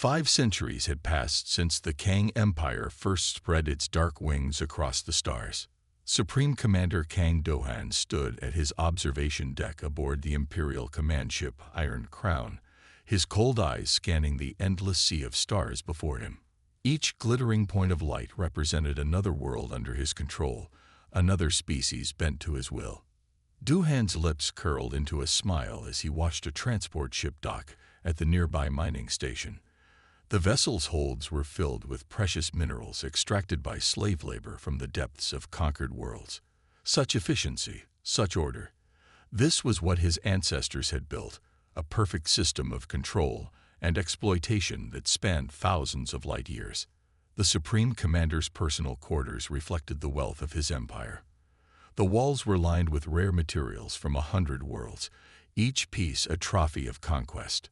5 centuries had passed since the Kang Empire first spread its dark wings across the stars. Supreme Commander Kang Do-han stood at his observation deck aboard the Imperial command ship Iron Crown, his cold eyes scanning the endless sea of stars before him. Each glittering point of light represented another world under his control, another species bent to his will. Do-han's lips curled into a smile as he watched a transport ship dock at the nearby mining station. The vessel's holds were filled with precious minerals extracted by slave labor from the depths of conquered worlds. Such efficiency, such order. This was what his ancestors had built, a perfect system of control and exploitation that spanned thousands of light years. The Supreme Commander's personal quarters reflected the wealth of his empire. The walls were lined with rare materials from 100 worlds, each piece a trophy of conquest.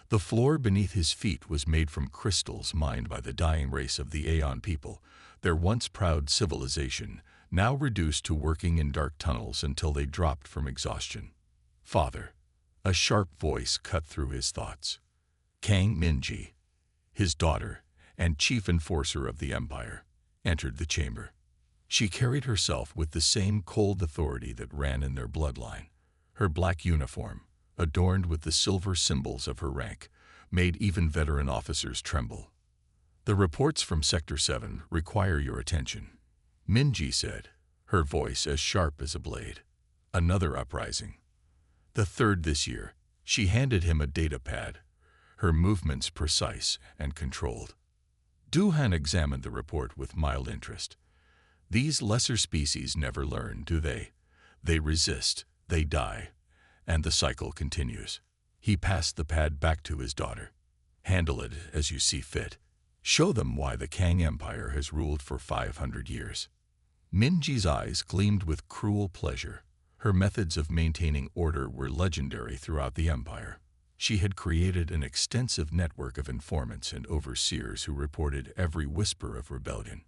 The floor beneath his feet was made from crystals mined by the dying race of the Aeon people, their once proud civilization, now reduced to working in dark tunnels until they dropped from exhaustion. Father. A sharp voice cut through his thoughts. Kang Minji, his daughter and chief enforcer of the empire, entered the chamber. She carried herself with the same cold authority that ran in their bloodline. Her black uniform, adorned with the silver symbols of her rank, made even veteran officers tremble. The reports from Sector 7 require your attention, Minji said, her voice as sharp as a blade. Another uprising. The third this year. She handed him a data pad, her movements precise and controlled. Do-han examined the report with mild interest. These lesser species never learn, do they? They resist, they die, and the cycle continues. He passed the pad back to his daughter. Handle it as you see fit. Show them why the Kang Empire has ruled for 500 years. Minji's eyes gleamed with cruel pleasure. Her methods of maintaining order were legendary throughout the empire. She had created an extensive network of informants and overseers who reported every whisper of rebellion.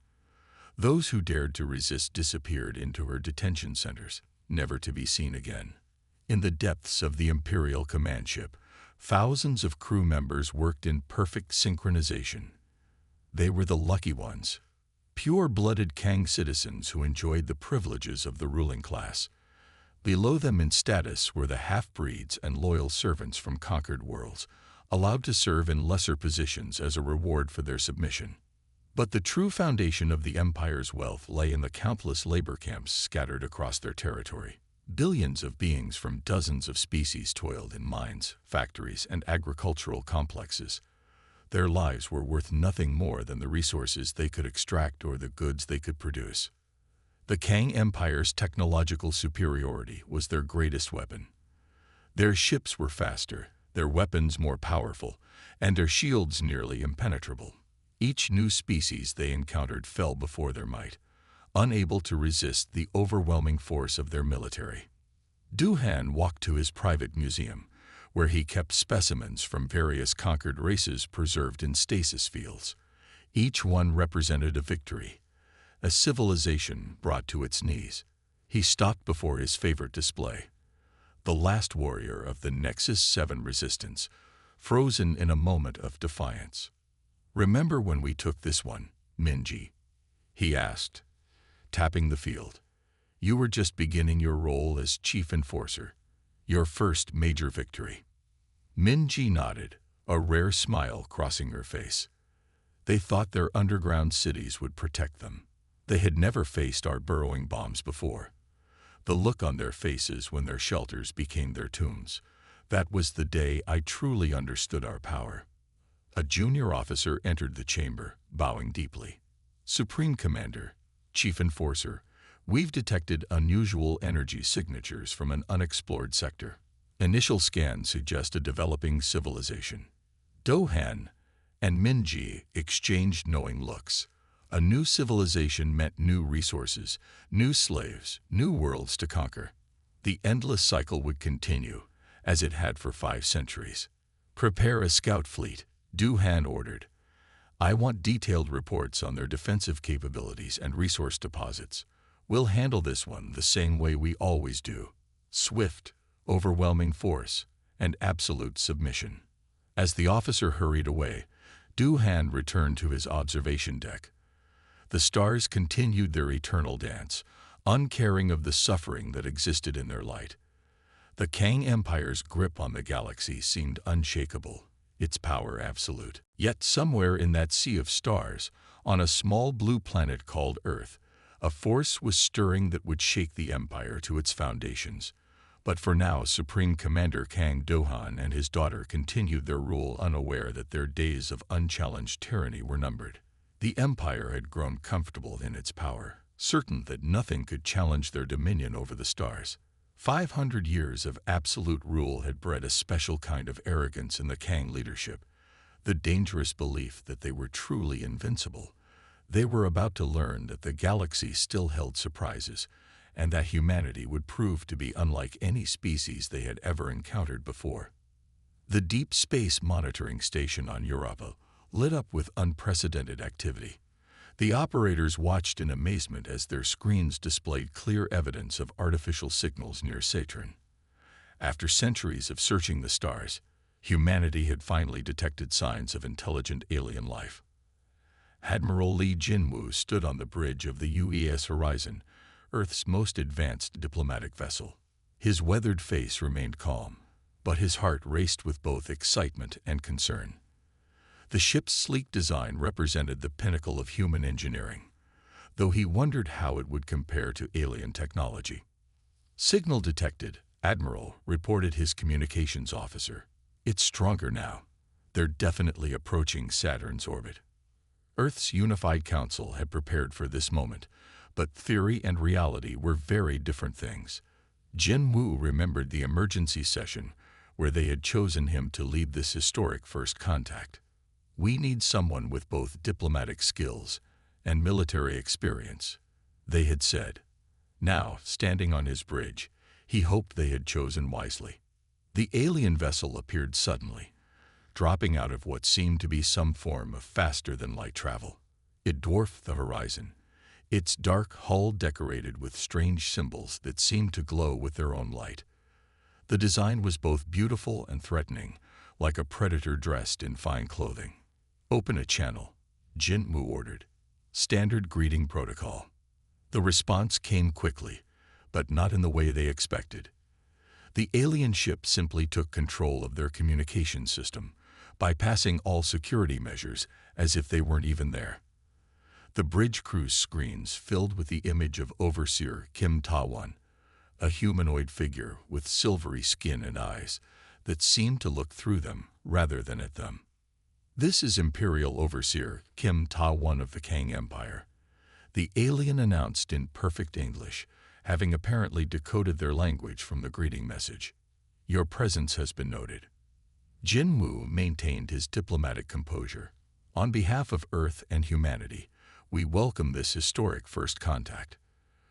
Those who dared to resist disappeared into her detention centers, never to be seen again. In the depths of the Imperial command ship, thousands of crew members worked in perfect synchronization. They were the lucky ones, pure-blooded Kang citizens who enjoyed the privileges of the ruling class. Below them in status were the half-breeds and loyal servants from conquered worlds, allowed to serve in lesser positions as a reward for their submission. But the true foundation of the empire's wealth lay in the countless labor camps scattered across their territory. Billions of beings from dozens of species toiled in mines, factories, and agricultural complexes. Their lives were worth nothing more than the resources they could extract or the goods they could produce. The Kang Empire's technological superiority was their greatest weapon. Their ships were faster, their weapons more powerful, and their shields nearly impenetrable. Each new species they encountered fell before their might, unable to resist the overwhelming force of their military. Do-han walked to his private museum, where he kept specimens from various conquered races preserved in stasis fields. Each one represented a victory, a civilization brought to its knees. He stopped before his favorite display, the last warrior of the Nexus 7 resistance, frozen in a moment of defiance. "Remember when we took this one, Minji?" he asked, tapping the field. "You were just beginning your role as chief enforcer, your first major victory." Minji nodded, a rare smile crossing her face. They thought their underground cities would protect them. They had never faced our burrowing bombs before. The look on their faces when their shelters became their tombs. That was the day I truly understood our power. A junior officer entered the chamber, bowing deeply. "Supreme Commander, Chief Enforcer, we've detected unusual energy signatures from an unexplored sector. Initial scans suggest a developing civilization." Do-han and Minji exchanged knowing looks. A new civilization meant new resources, new slaves, new worlds to conquer. The endless cycle would continue, as it had for 5 centuries. "Prepare a scout fleet," Do-han ordered. "I want detailed reports on their defensive capabilities and resource deposits. We'll handle this one the same way we always do. Swift, overwhelming force, and absolute submission." As the officer hurried away, Doohan returned to his observation deck. The stars continued their eternal dance, uncaring of the suffering that existed in their light. The Kang Empire's grip on the galaxy seemed unshakable, its power absolute. Yet somewhere in that sea of stars, on a small blue planet called Earth, a force was stirring that would shake the Empire to its foundations. But for now, Supreme Commander Kang Doohan and his daughter continued their rule, unaware that their days of unchallenged tyranny were numbered. The Empire had grown comfortable in its power, certain that nothing could challenge their dominion over the stars. 500 years of absolute rule had bred a special kind of arrogance in the Kang leadership, the dangerous belief that they were truly invincible. They were about to learn that the galaxy still held surprises, and that humanity would prove to be unlike any species they had ever encountered before. The Deep Space Monitoring Station on Europa lit up with unprecedented activity. The operators watched in amazement as their screens displayed clear evidence of artificial signals near Saturn. After centuries of searching the stars, humanity had finally detected signs of intelligent alien life. Admiral Lee Jinwoo stood on the bridge of the UES Horizon, Earth's most advanced diplomatic vessel. His weathered face remained calm, but his heart raced with both excitement and concern. The ship's sleek design represented the pinnacle of human engineering, though he wondered how it would compare to alien technology. "Signal detected," Admiral reported his communications officer. "It's stronger now. They're definitely approaching Saturn's orbit." Earth's Unified Council had prepared for this moment, but theory and reality were very different things. Jinwoo remembered the emergency session where they had chosen him to lead this historic first contact. "We need someone with both diplomatic skills and military experience," they had said. Now, standing on his bridge, he hoped they had chosen wisely. The alien vessel appeared suddenly, dropping out of what seemed to be some form of faster-than-light travel. It dwarfed the horizon, its dark hull decorated with strange symbols that seemed to glow with their own light. The design was both beautiful and threatening, like a predator dressed in fine clothing. "Open a channel," Jinwoo ordered. Standard greeting protocol. The response came quickly, but not in the way they expected. The alien ship simply took control of their communication system, bypassing all security measures as if they weren't even there. The bridge crew's screens filled with the image of Overseer Kim Ta-won, a humanoid figure with silvery skin and eyes that seemed to look through them rather than at them. "This is Imperial Overseer Kim Ta-won of the Kang Empire," the alien announced in perfect English, having apparently decoded their language from the greeting message. "Your presence has been noted." Jinwoo maintained his diplomatic composure. "On behalf of Earth and humanity, we welcome this historic first contact.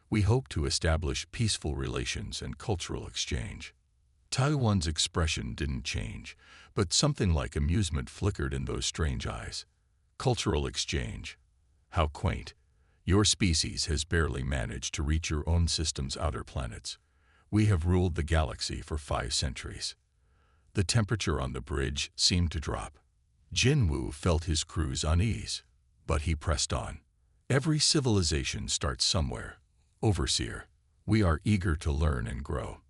We hope to establish peaceful relations and cultural exchange." Taiwan's expression didn't change, but something like amusement flickered in those strange eyes. "Cultural exchange? How quaint. Your species has barely managed to reach your own system's outer planets. We have ruled the galaxy for 5 centuries. The temperature on the bridge seemed to drop. Jinwoo felt his crew's unease, but he pressed on. "Every civilization starts somewhere. Overseer, we are eager to learn and grow."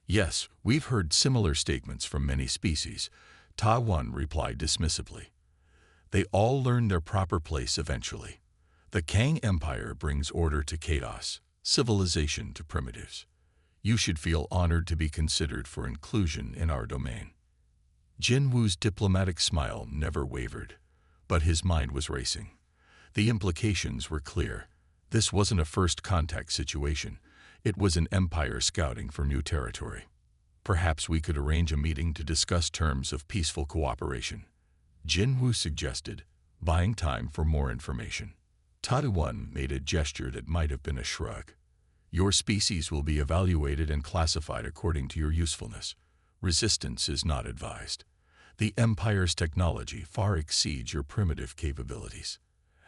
"Yes, we've heard similar statements from many species," Ta-won replied dismissively. "They all learn their proper place eventually. The Kang Empire brings order to chaos, civilization to primitives. You should feel honored to be considered for inclusion in our domain." Jinwoo's diplomatic smile never wavered, but his mind was racing. The implications were clear. This wasn't a first contact situation. It was an empire scouting for new territory. "Perhaps we could arrange a meeting to discuss terms of peaceful cooperation," Jinwoo suggested, buying time for more information. Ta-won made a gesture that might have been a shrug. "Your species will be evaluated and classified according to your usefulness. Resistance is not advised. The Empire's technology far exceeds your primitive capabilities."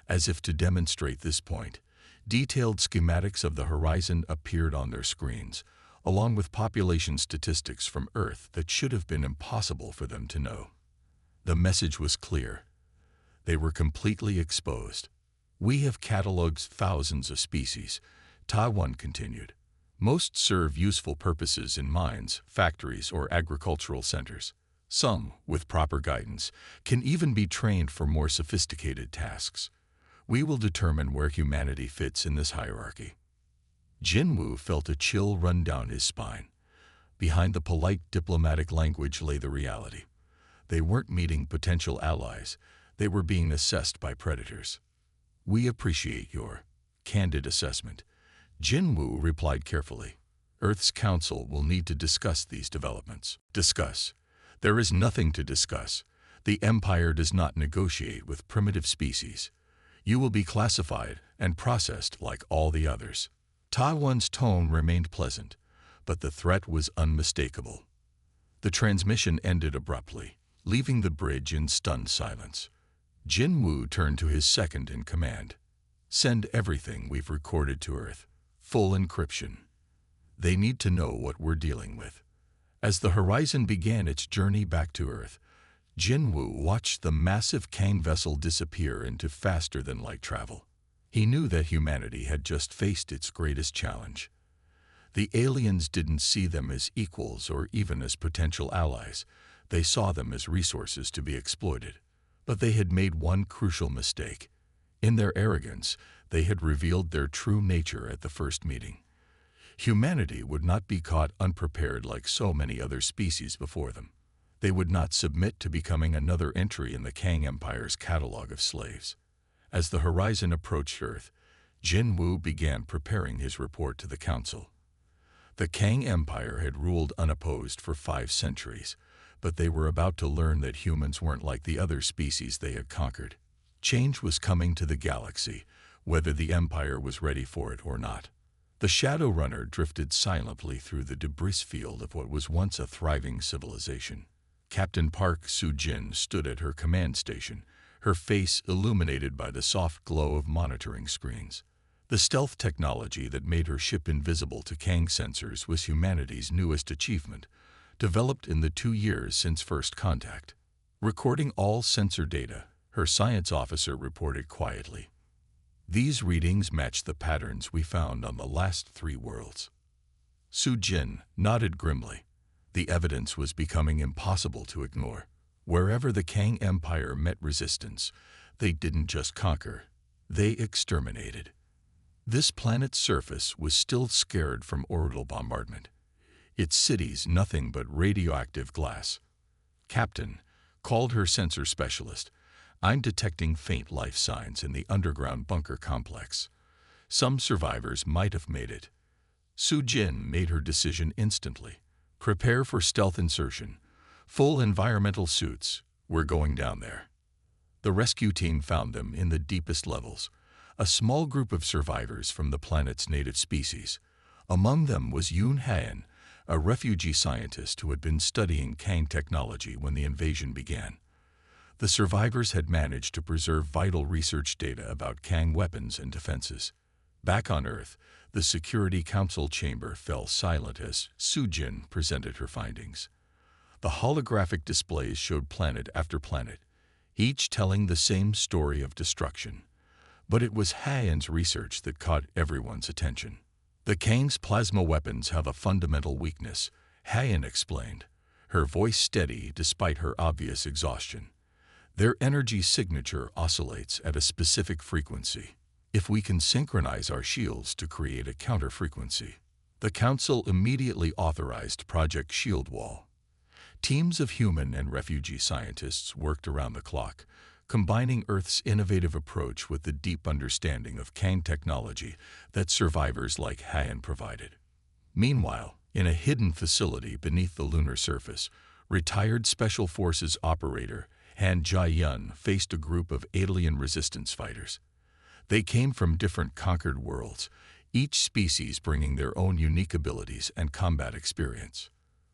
As if to demonstrate this point, detailed schematics of the horizon appeared on their screens, along with population statistics from Earth that should have been impossible for them to know. The message was clear. They were completely exposed. We have cataloged thousands of species, Taiwan continued. Most serve useful purposes in mines, factories, or agricultural centers. Some, with proper guidance, can even be trained for more sophisticated tasks. We will determine where humanity fits in this hierarchy. Jinwu felt a chill run down his spine. Behind the polite diplomatic language lay the reality. They weren't meeting potential allies. They were being assessed by predators. We appreciate your candid assessment. Jinwu replied carefully. Earth's Council will need to discuss these developments. Discuss? There is nothing to discuss. The Empire does not negotiate with primitive species. You will be classified and processed like all the others. Taiwan's tone remained pleasant, but the threat was unmistakable. The transmission ended abruptly, leaving the bridge in stunned silence. Jinwu turned to his second in command. Send everything we've recorded to Earth. Full encryption. They need to know what we're dealing with. As the Horizon began its journey back to Earth, Jinwu watched the massive Kang vessel disappear into faster-than-light travel. He knew that humanity had just faced its greatest challenge. The aliens didn't see them as equals or even as potential allies. They saw them as resources to be exploited. But they had made one crucial mistake. In their arrogance, they had revealed their true nature at the first meeting. Humanity would not be caught unprepared like so many other species before them. They would not submit to becoming another entry in the Kang Empire's catalog of slaves. As the Horizon approached Earth, Jinwu began preparing his report to the Council. The Kang Empire had ruled unopposed for 5 centuries, but they were about to learn that humans weren't like the other species they had conquered. Change was coming to the galaxy, whether the Empire was ready for it or not. The Shadow Runner drifted silently through the debris field of what was once a thriving civilization. Captain Park Soo-jin stood at her command station, her face illuminated by the soft glow of monitoring screens. The stealth technology that made her ship invisible to Kang sensors was humanity's newest achievement, developed in the 2 years since first contact. Recording all sensor data, her science officer reported quietly. These readings match the patterns we found on the last 3 worlds. Soo-jin nodded grimly. The evidence was becoming impossible to ignore. Wherever the Kang Empire met resistance, they didn't just conquer, they exterminated. This planet's surface was still scarred from orbital bombardment. Its cities nothing but radioactive glass. Captain called her sensor specialist. I'm detecting faint life signs in the underground bunker complex. Some survivors might have made it. Soo-jin made her decision instantly. Prepare for stealth insertion. Full environmental suits. We're going down there. The rescue team found them in the deepest levels. A small group of survivors from the planet's native species. Among them was Yoon Haen, a refugee scientist who had been studying Kang technology when the invasion began. The survivors had managed to preserve vital research data about Kang weapons and defenses. Back on Earth, the Security Council chamber fell silent as Soo-jin presented her findings. The holographic displays showed planet after planet, each telling the same story of destruction. But it was Haen's research that caught everyone's attention. The Kang's plasma weapons have a fundamental weakness, Haen explained, her voice steady despite her obvious exhaustion. Their energy signature oscillates at a specific frequency. If we can synchronize our shields to create a counter-frequency. The Council immediately authorized Project Shield Wall. Teams of human and refugee scientists worked around the clock, combining Earth's innovative approach with the deep understanding of Kang technology that survivors like Haen provided. Meanwhile, in a hidden facility beneath the lunar surface, retired Special Forces operator Han Jae-yun faced a group of alien resistance fighters. They came from different conquered worlds, each species bringing their own unique abilities and combat experience.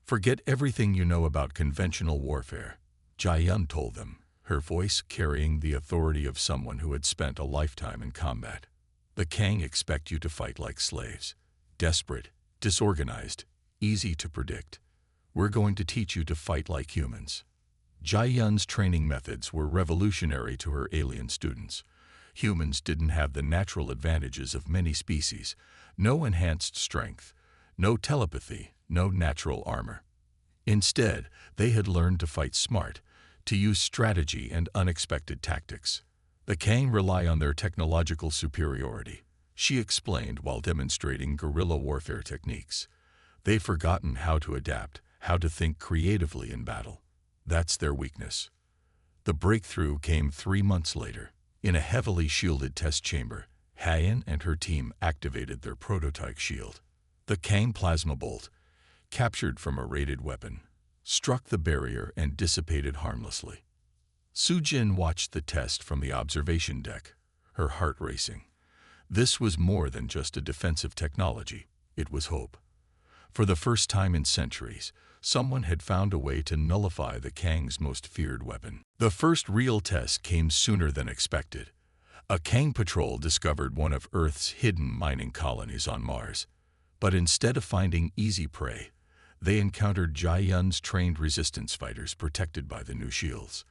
Forget everything you know about conventional warfare, Jae-yun told them, her voice carrying the authority of someone who had spent a lifetime in combat. The Kang expect you to fight like slaves, desperate, disorganized, easy to predict. We're going to teach you to fight like humans. Jai Yun's training methods were revolutionary to her alien students. Humans didn't have the natural advantages of many species: no enhanced strength, no telepathy, no natural armor. Instead, they had learned to fight smart, to use strategy and unexpected tactics. The Kang rely on their technological superiority, she explained while demonstrating guerrilla warfare techniques. They've forgotten how to adapt, how to think creatively in battle. That's their weakness. The breakthrough came 3 months later. In a heavily shielded test chamber, Hayan and her team activated their prototype shield. The Kang plasma bolt, captured from a rated weapon, struck the barrier and dissipated harmlessly. Su-jin watched the test from the observation deck, her heart racing. This was more than just a defensive technology, it was hope. For the first time in centuries, someone had found a way to nullify the Kang's most feared weapon. The first real test came sooner than expected. A Kang patrol discovered one of Earth's hidden mining colonies on Mars. But instead of finding easy prey, they encountered Jai Yun's trained resistance fighters protected by the new shields.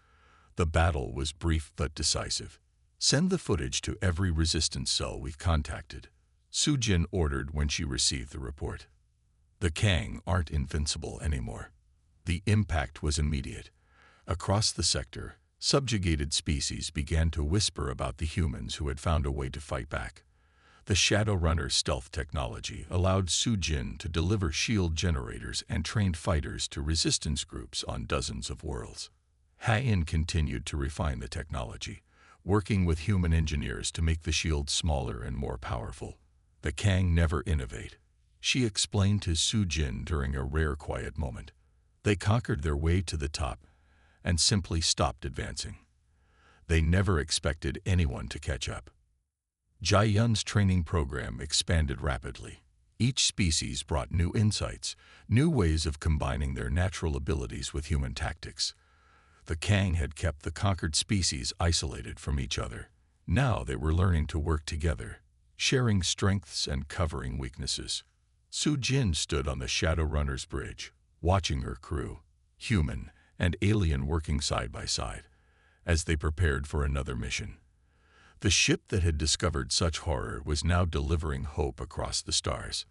The battle was brief but decisive. Send the footage to every resistance cell we've contacted, Su-jin ordered when she received the report. The Kang aren't invincible anymore. The impact was immediate. Across the sector, subjugated species began to whisper about the humans who had found a way to fight back. The Shadowrunner stealth technology allowed Su-jin to deliver shield generators and trained fighters to resistance groups on dozens of worlds. Hayan continued to refine the technology, working with human engineers to make the shield smaller and more powerful. The Kang never innovate, she explained to Su-jin during a rare quiet moment. They conquered their way to the top and simply stopped advancing. They never expected anyone to catch up. Jai Yun's training program expanded rapidly. Each species brought new insights, new ways of combining their natural abilities with human tactics. The Kang had kept the conquered species isolated from each other. Now they were learning to work together, sharing strengths and covering weaknesses. Su-jin stood on the Shadowrunner's bridge, watching her crew, human and alien, working side by side, as they prepared for another mission. The ship that had discovered such horror was now delivering hope across the stars.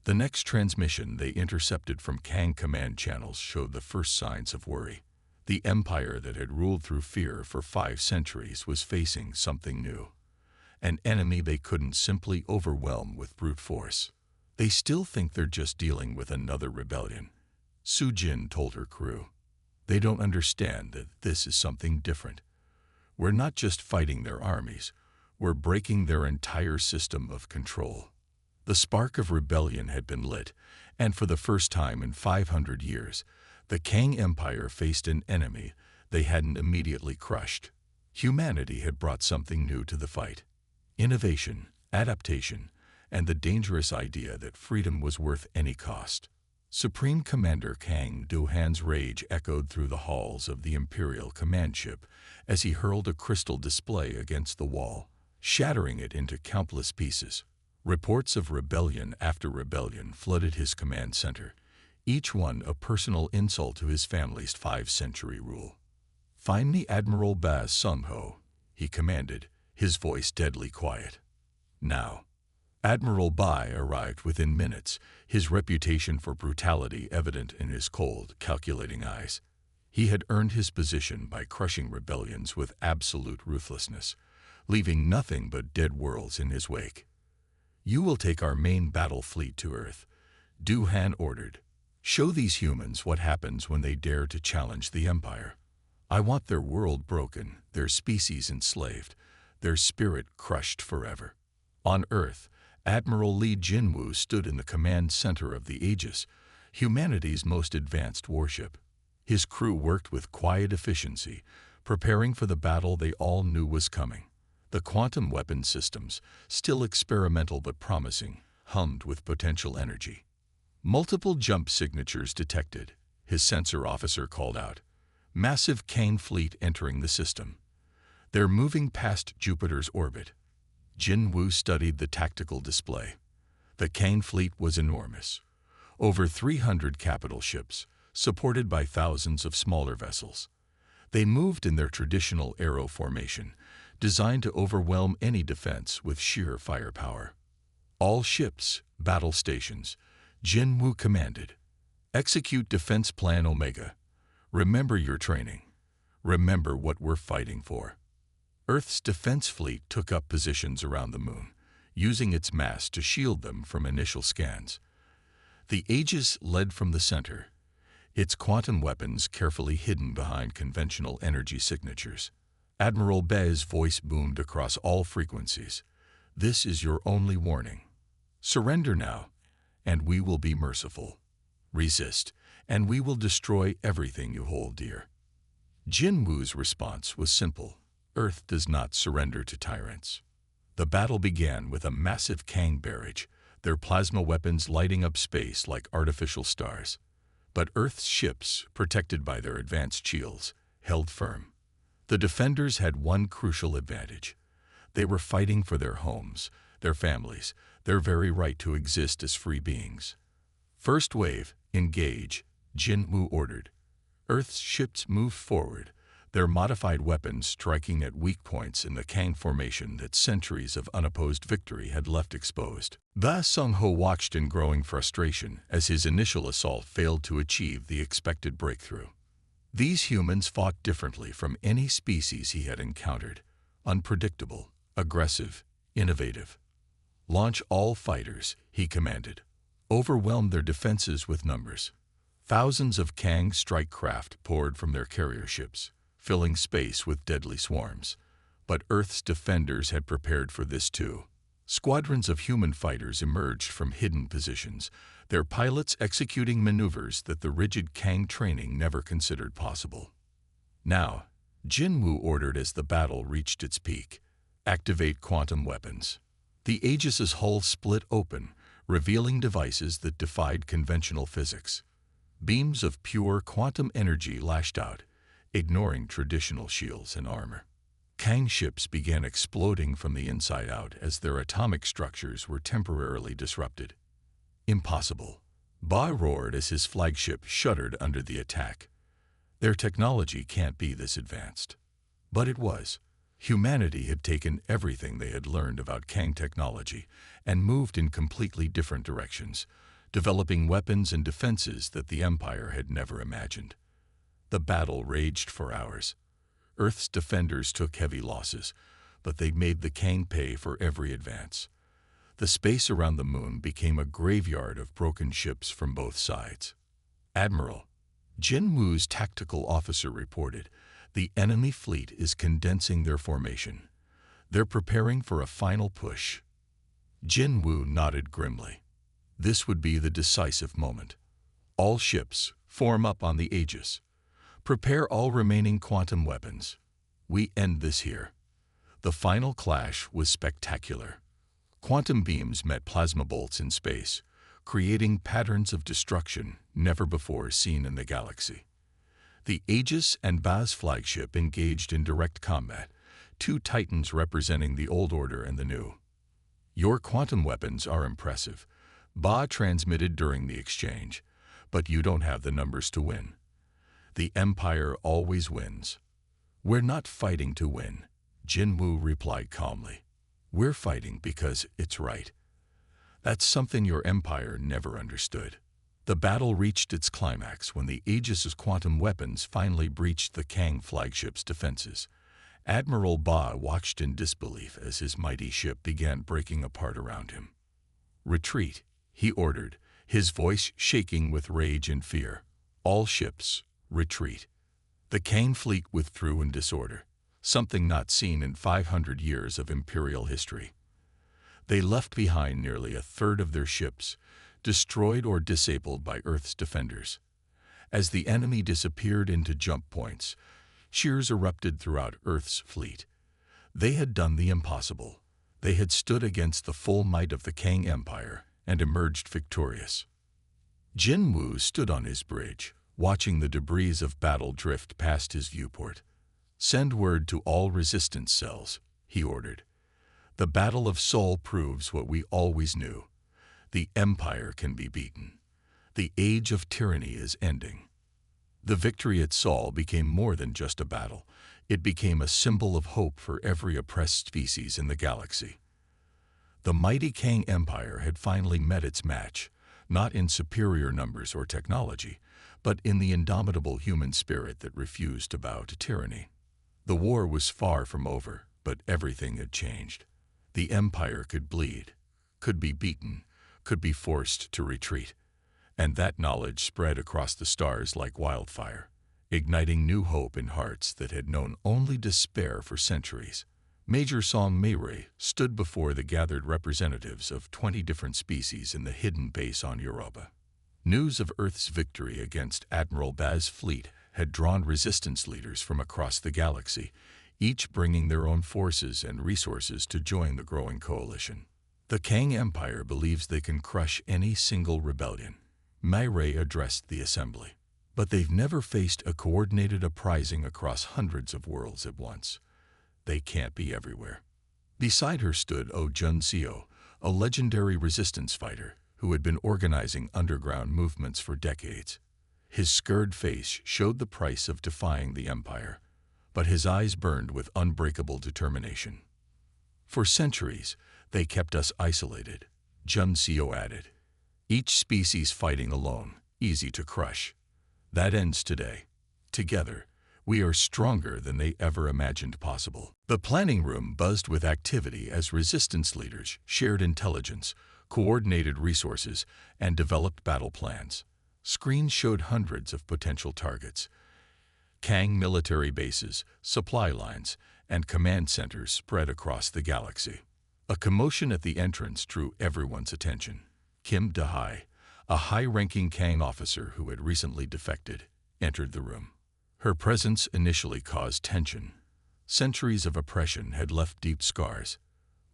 The next transmission they intercepted from Kang command channels showed the first signs of worry. The empire that had ruled through fear for 5 centuries was facing something new. An enemy they couldn't simply overwhelm with brute force. They still think they're just dealing with another rebellion, Su-jin told her crew. They don't understand that this is something different. We're not just fighting their armies, we're breaking their entire system of control. The spark of rebellion had been lit, and for the first time in 500 years, the Kang Empire faced an enemy they hadn't immediately crushed. Humanity had brought something new to the fight: innovation, adaptation, and the dangerous idea that freedom was worth any cost. Supreme Commander Kang Do-han's rage echoed through the halls of the Imperial command ship as he hurled a crystal display against the wall, shattering it into countless pieces. Reports of rebellion after rebellion flooded his command center, each one a personal insult to his family's 5-century rule. "Find me Admiral Baz Sung-ho," he commanded, his voice deadly quiet. Now. Admiral Bai arrived within minutes, his reputation for brutality evident in his cold, calculating eyes. He had earned his position by crushing rebellions with absolute ruthlessness, leaving nothing but dead worlds in his wake. "You will take our main battle fleet to Earth," Do-han ordered. "Show these humans what happens when they dare to challenge the Empire. I want their world broken, their species enslaved, their spirit crushed forever." On Earth, Admiral Lee Jinwoo stood in the command center of the Aegis, humanity's most advanced warship. His crew worked with quiet efficiency, preparing for the battle they all knew was coming. The quantum weapon systems, still experimental but promising, hummed with potential energy. Multiple jump signatures detected, his sensor officer called out. Massive Kang fleet entering the system. They're moving past Jupiter's orbit. Jinwoo studied the tactical display. The Kang fleet was enormous. Over 300 capital ships, supported by thousands of smaller vessels. They moved in their traditional arrow formation, designed to overwhelm any defense with sheer firepower. All ships, battle stations, Jin Woo commanded. Execute Defense Plan Omega. Remember your training. Remember what we're fighting for. Earth's defense fleet took up positions around the moon, using its mass to shield them from initial scans. The Aegis led from the center, its quantum weapons carefully hidden behind conventional energy signatures. Admiral Be's voice boomed across all frequencies. This is your only warning. Surrender now, and we will be merciful. Resist, and we will destroy everything you hold dear. Jin Woo's response was simple. Earth does not surrender to tyrants. The battle began with a massive Kang barrage, their plasma weapons lighting up space like artificial stars. But Earth's ships, protected by their advanced shields, held firm. The defenders had one crucial advantage. They were fighting for their homes, their families, their very right to exist as free beings. First wave, engage, Jin Woo ordered. Earth's ships moved forward, their modified weapons striking at weak points in the Kang formation that centuries of unopposed victory had left exposed. Ba Sung-ho watched in growing frustration as his initial assault failed to achieve the expected breakthrough. These humans fought differently from any species he had encountered. Unpredictable, aggressive, innovative. Launch all fighters, he commanded. Overwhelm their defenses with numbers. Thousands of Kang strike craft poured from their carrier ships, filling space with deadly swarms. But Earth's defenders had prepared for this too. Squadrons of human fighters emerged from hidden positions, their pilots executing maneuvers that the rigid Kang training never considered possible. Now, Jin Woo ordered as the battle reached its peak, activate quantum weapons. The Aegis's hull split open, revealing devices that defied conventional physics. Beams of pure quantum energy lashed out, ignoring traditional shields and armor. Kang ships began exploding from the inside out as their atomic structures were temporarily disrupted. Impossible. Ba roared as his flagship shuddered under the attack. Their technology can't be this advanced. But it was. Humanity had taken everything they had learned about Kang technology and moved in completely different directions, developing weapons and defenses that the Empire had never imagined. The battle raged for hours. Earth's defenders took heavy losses, but they made the Kang pay for every advance. The space around the moon became a graveyard of broken ships from both sides. Admiral, Jin Woo's tactical officer reported, the enemy fleet is condensing their formation. They're preparing for a final push. Jin Woo nodded grimly. This would be the decisive moment. All ships, form up on the Aegis. Prepare all remaining quantum weapons. We end this here. The final clash was spectacular. Quantum beams met plasma bolts in space, creating patterns of destruction never before seen in the galaxy. The Aegis and Ba's flagship engaged in direct combat, two titans representing the old order and the new. Your quantum weapons are impressive, Ba transmitted during the exchange, but you don't have the numbers to win. The Empire always wins. We're not fighting to win, Jin Woo replied calmly. We're fighting because it's right. That's something your Empire never understood. The battle reached its climax when the Aegis's quantum weapons finally breached the Kang flagship's defenses. Admiral Ba watched in disbelief as his mighty ship began breaking apart around him. Retreat, he ordered, his voice shaking with rage and fear. All ships, retreat. The Kang fleet withdrew in disorder, something not seen in 500 years of Imperial history. They left behind nearly a third of their ships, destroyed or disabled by Earth's defenders. As the enemy disappeared into jump points, cheers erupted throughout Earth's fleet. They had done the impossible. They had stood against the full might of the Kang Empire and emerged victorious. Jin Woo stood on his bridge, watching the debris of battle drift past his viewport. Send word to all resistance cells, he ordered. The Battle of Seoul proves what we always knew. The Empire can be beaten. The age of tyranny is ending. The victory at Sol became more than just a battle. It became a symbol of hope for every oppressed species in the galaxy. The mighty Kang Empire had finally met its match, not in superior numbers or technology, but in the indomitable human spirit that refused to bow to tyranny. The war was far from over, but everything had changed. The Empire could bleed, could be beaten, could be forced to retreat. And that knowledge spread across the stars like wildfire, igniting new hope in hearts that had known only despair for centuries. Major Song Mayray stood before the gathered representatives of 20 different species in the hidden base on Europa. News of Earth's victory against Admiral Baz's fleet had drawn resistance leaders from across the galaxy, each bringing their own forces and resources to join the growing coalition. The Kang Empire believes they can crush any single rebellion. Mayray addressed the assembly. But they've never faced a coordinated uprising across hundreds of worlds at once. They can't be everywhere. Beside her stood Jun Seo, a legendary resistance fighter who had been organizing underground movements for decades. His scarred face showed the price of defying the Empire, but his eyes burned with unbreakable determination. For centuries, they kept us isolated, Jun Seo added. Each species fighting alone, easy to crush. That ends today. Together, we are stronger than they ever imagined possible. The planning room buzzed with activity as resistance leaders shared intelligence, coordinated resources, and developed battle plans. Screens showed hundreds of potential targets. Kang military bases, supply lines, and command centers spread across the galaxy. A commotion at the entrance drew everyone's attention. Kim Da-hai, a high-ranking Kang officer who had recently defected, entered the room. Her presence initially caused tension. Centuries of oppression had left deep scars,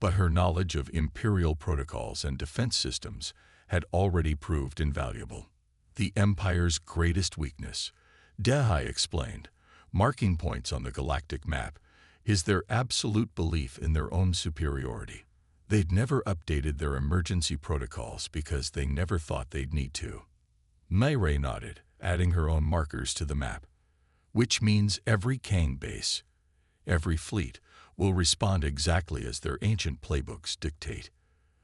but her knowledge of Imperial protocols and defense systems had already proved invaluable. The Empire's greatest weakness, Da-hai explained, marking points on the galactic map, is their absolute belief in their own superiority. They'd never updated their emergency protocols because they never thought they'd need to. Mayray nodded, adding her own markers to the map, which means every Kang base, every fleet, will respond exactly as their ancient playbooks dictate.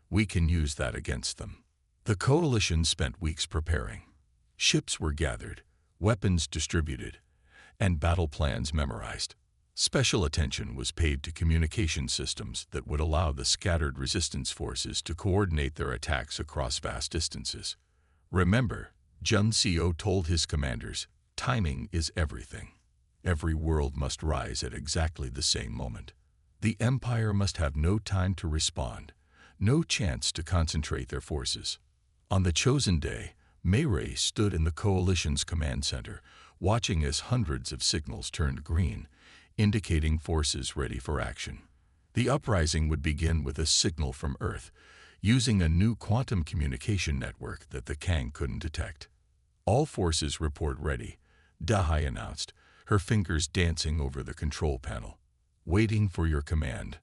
We can use that against them. The coalition spent weeks preparing. Ships were gathered, weapons distributed, and battle plans memorized. Special attention was paid to communication systems that would allow the scattered resistance forces to coordinate their attacks across vast distances. Remember, Jun Seo told his commanders, timing is everything. Every world must rise at exactly the same moment. The Empire must have no time to respond, no chance to concentrate their forces. On the chosen day, Mayray stood in the Coalition's command center, watching as hundreds of signals turned green, indicating forces ready for action. The uprising would begin with a signal from Earth, using a new quantum communication network that the Kang couldn't detect. All forces report ready, Da-hai announced, her fingers dancing over the control panel. Waiting for your command,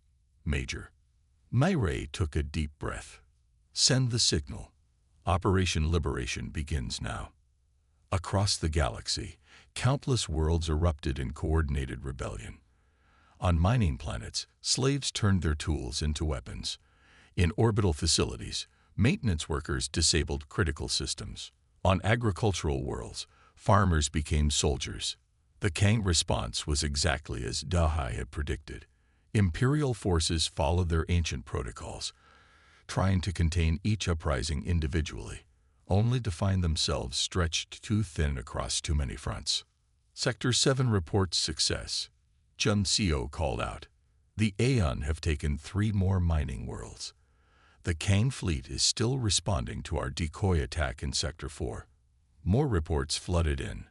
Major. Mayray took a deep breath. Send the signal. Operation Liberation begins now. Across the galaxy, countless worlds erupted in coordinated rebellion. On mining planets, slaves turned their tools into weapons. In orbital facilities, maintenance workers disabled critical systems. On agricultural worlds, farmers became soldiers. The Kang response was exactly as Da-hai had predicted. Imperial forces followed their ancient protocols, trying to contain each uprising individually, only to find themselves stretched too thin across too many fronts. Sector 7 reports success. Jun Seo called out. The Aeon have taken 3 more mining worlds. The Kang fleet is still responding to our decoy attack in Sector 4. More reports flooded in.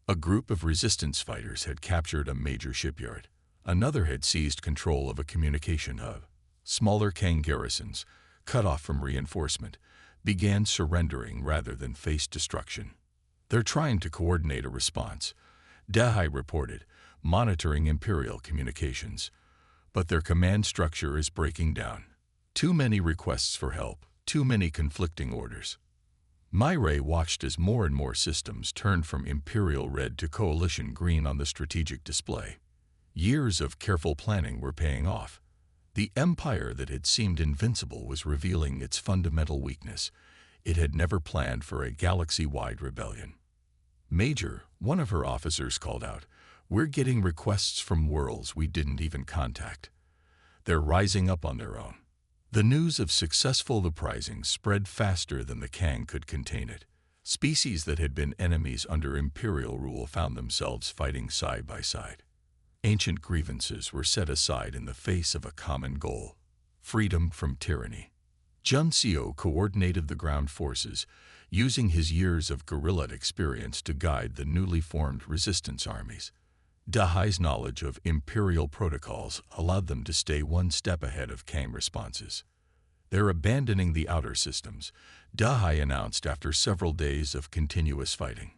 A group of resistance fighters had captured a major shipyard. Another had seized control of a communication hub. Smaller Kang garrisons, cut off from reinforcement, began surrendering rather than face destruction. They're trying to coordinate a response, Da-hai reported, monitoring Imperial communications. But their command structure is breaking down. Too many requests for help, too many conflicting orders. Myray watched as more and more systems turned from Imperial red to Coalition green on the strategic display. Years of careful planning were paying off. The empire that had seemed invincible was revealing its fundamental weakness. It had never planned for a galaxy-wide rebellion. "Major," one of her officers called out, "we're getting requests from worlds we didn't even contact. They're rising up on their own." The news of successful uprising spread faster than the Kang could contain it. Species that had been enemies under Imperial rule found themselves fighting side by side. Ancient grievances were set aside in the face of a common goal: freedom from tyranny. Jun Seo coordinated the ground forces, using his years of guerrilla experience to guide the newly formed resistance armies. Dahai's knowledge of Imperial protocols allowed them to stay one step ahead of Kang responses. "They're abandoning the outer systems," Dahai announced after several days of continuous fighting,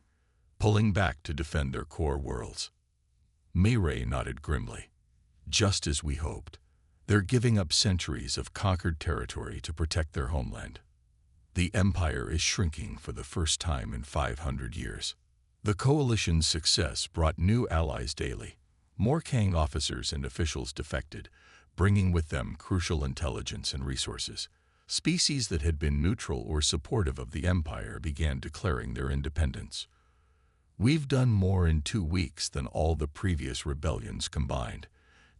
"pulling back to defend their core worlds." Myray nodded grimly. "Just as we hoped. They're giving up centuries of conquered territory to protect their homeland. The Empire is shrinking for the first time in 500 years. The Coalition's success brought new allies daily. More Kang officers and officials defected, bringing with them crucial intelligence and resources. Species that had been neutral or supportive of the Empire began declaring their independence. "We've done more in 2 weeks than all the previous rebellions combined,"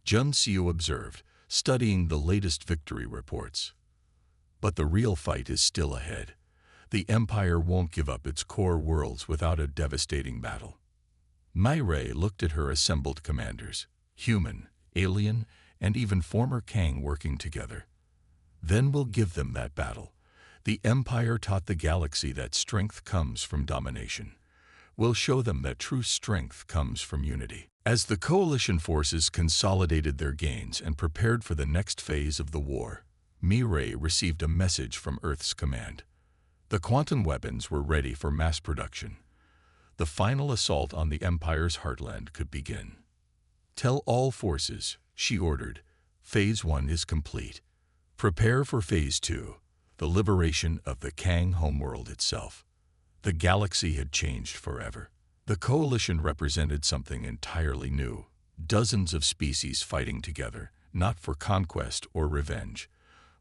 Jun Seo observed, studying the latest victory reports. "But the real fight is still ahead. The Empire won't give up its core worlds without a devastating battle." Myray looked at her assembled commanders, human, alien, and even former Kang working together. "Then we'll give them that battle. The Empire taught the galaxy that strength comes from domination. We'll show them that true strength comes from unity." As the Coalition forces consolidated their gains and prepared for the next phase of the war, Myray received a message from Earth's command. The quantum weapons were ready for mass production. The final assault on the Empire's heartland could begin. "Tell all forces," she ordered, "Phase 1 is complete. Prepare for Phase 2, the liberation of the Kang homeworld itself." The galaxy had changed forever. The Coalition represented something entirely new. Dozens of species fighting together, not for conquest or revenge,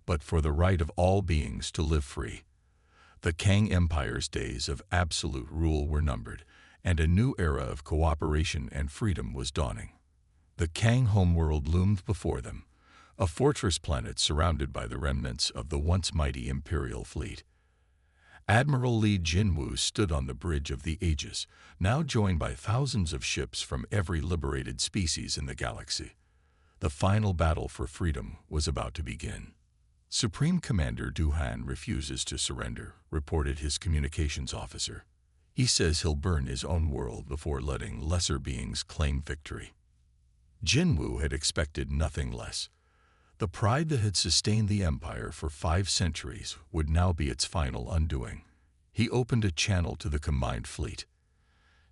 but for the right of all beings to live free. The Kang Empire's days of absolute rule were numbered, and a new era of cooperation and freedom was dawning. The Kang homeworld loomed before them, a fortress planet surrounded by the remnants of the once mighty Imperial fleet. Admiral Li Jinwu stood on the Bridge of the Ages, now joined by thousands of ships from every liberated species in the galaxy. The final battle for freedom was about to begin. "Supreme Commander Du Han refuses to surrender," reported his communications officer. "He says he'll burn his own world before letting lesser beings claim victory." Jinwu had expected nothing less. The pride that had sustained the Empire for 5 centuries would now be its final undoing. He opened a channel to the combined fleet.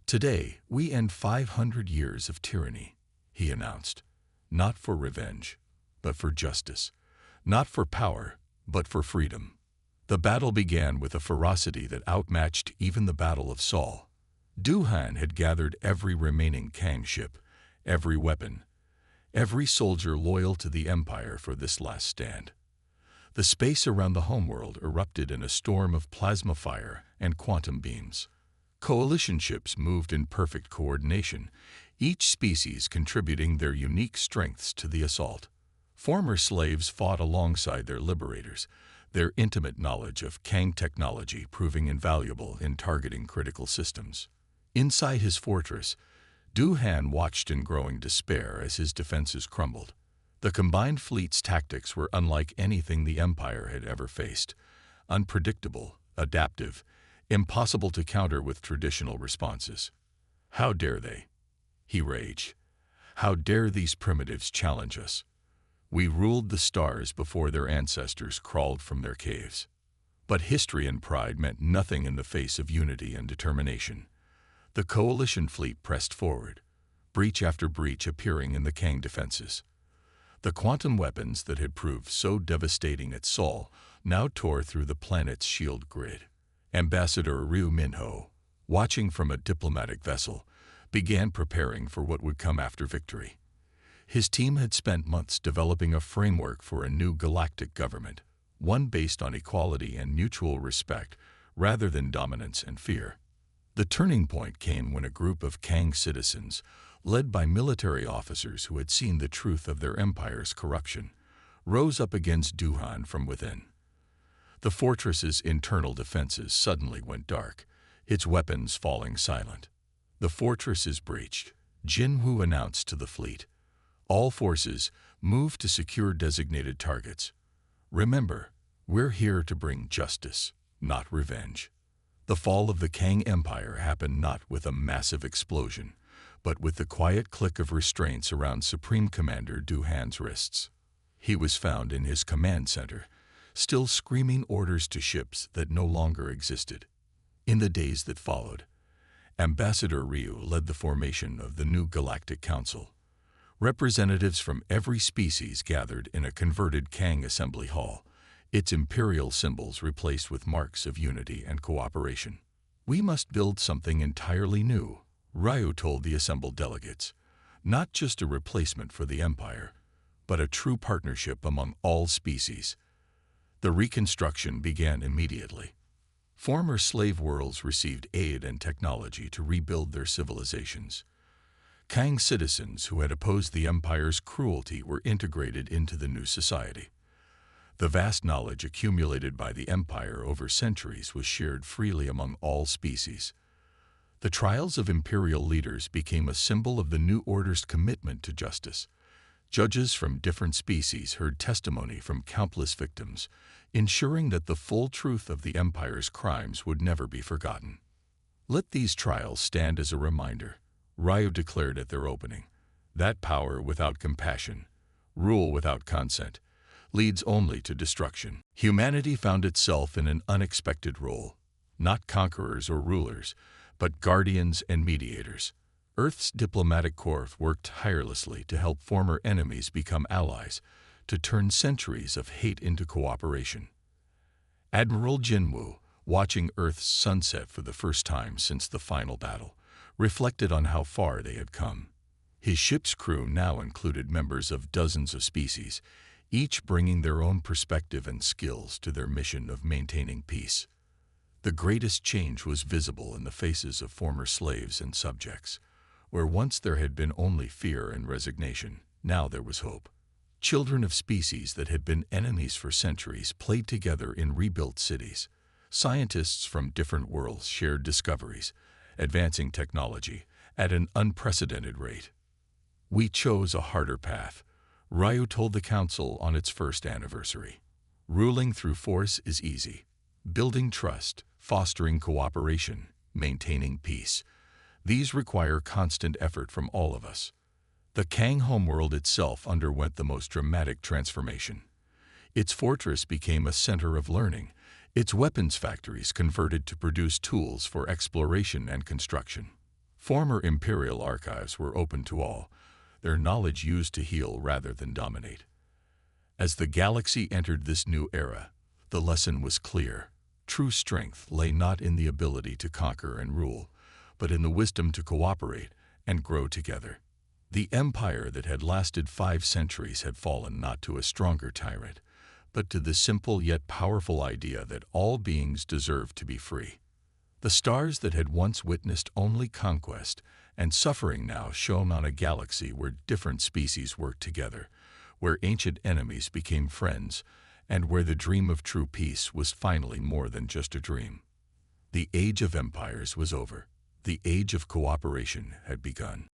"Today, we end 500 years of tyranny," he announced. "Not for revenge, but for justice. Not for power, but for freedom." The battle began with a ferocity that outmatched even the Battle of Saul. Du Han had gathered every remaining Kang ship, every weapon, every soldier loyal to the Empire for this last stand. The space around the homeworld erupted in a storm of plasma fire and quantum beams. Coalition ships moved in perfect coordination, each species contributing their unique strengths to the assault. Former slaves fought alongside their liberators, their intimate knowledge of Kang technology proving invaluable in targeting critical systems. Inside his fortress, Du Han watched in growing despair as his defenses crumbled. The combined fleet's tactics were unlike anything the Empire had ever faced. Unpredictable, adaptive, impossible to counter with traditional responses. "How dare they?" he raged. "How dare these primitives challenge us? We ruled the stars before their ancestors crawled from their caves." But history and pride meant nothing in the face of unity and determination. The Coalition fleet pressed forward, breach after breach appearing in the Kang defenses. The quantum weapons that had proved so devastating at Saul now tore through the planet's shield grid. Ambassador Ryu Minho, watching from a diplomatic vessel, began preparing for what would come after victory. His team had spent months developing a framework for a new galactic government, one based on equality and mutual respect rather than dominance and fear. The turning point came when a group of Kang citizens, led by military officers who had seen the truth of their empire's corruption, rose up against Duhan from within. The fortress's internal defenses suddenly went dark, its weapons falling silent. "The fortress is breached," Jinwoo announced to the fleet. "All forces, move to secure designated targets. Remember, we're here to bring justice, not revenge." The fall of the Kang Empire happened not with a massive explosion, but with the quiet click of restraints around Supreme Commander Duhan's wrists. He was found in his command center, still screaming orders to ships that no longer existed. In the days that followed, Ambassador Ryu led the formation of the new Galactic Council. Representatives from every species gathered in a converted Kang assembly hall, its imperial symbols replaced with marks of unity and cooperation. "We must build something entirely new," Ryu told the assembled delegates. "Not just a replacement for the Empire, but a true partnership among all species." The reconstruction began immediately. Former slave worlds received aid and technology to rebuild their civilizations. Kang citizens who had opposed the Empire's cruelty were integrated into the new society. The vast knowledge accumulated by the Empire over centuries was shared freely among all species. The trials of imperial leaders became a symbol of the new order's commitment to justice. Judges from different species heard testimony from countless victims, ensuring that the full truth of the Empire's crimes would never be forgotten. "Let these trials stand as a reminder," Ryu declared at their opening, "that power without compassion, rule without consent, leads only to destruction." Humanity found itself in an unexpected role, not conquerors or rulers, but guardians and mediators. Earth's diplomatic corps worked tirelessly to help former enemies become allies, to turn centuries of hate into cooperation. Admiral Jinwoo, watching Earth's sunset for the first time since the final battle, reflected on how far they had come. His ship's crew now included members of dozens of species, each bringing their own perspective and skills to their mission of maintaining peace. The greatest change was visible in the faces of former slaves and subjects. Where once there had been only fear and resignation, now there was hope. Children of species that had been enemies for centuries played together in rebuilt cities. Scientists from different worlds shared discoveries, advancing technology at an unprecedented rate. "We chose a harder path," Ryu told the Council on its first anniversary. "Ruling through force is easy. Building trust, fostering cooperation, maintaining peace. These require constant effort from all of us." The Kang homeworld itself underwent the most dramatic transformation. Its fortress became a center of learning, its weapons factories converted to produce tools for exploration and construction. Former imperial archives were open to all, their knowledge used to heal rather than dominate. As the galaxy entered this new era, the lesson was clear. True strength lay not in the ability to conquer and rule, but in the wisdom to cooperate and grow together. The empire that had lasted 5 centuries had fallen not to a stronger tyrant, but to the simple yet powerful idea that all beings deserve to be free. The stars that had once witnessed only conquest and suffering now shone on a galaxy where different species worked together, where ancient enemies became friends, and where the dream of true peace was finally more than just a dream. The age of empires was over. The age of cooperation had begun.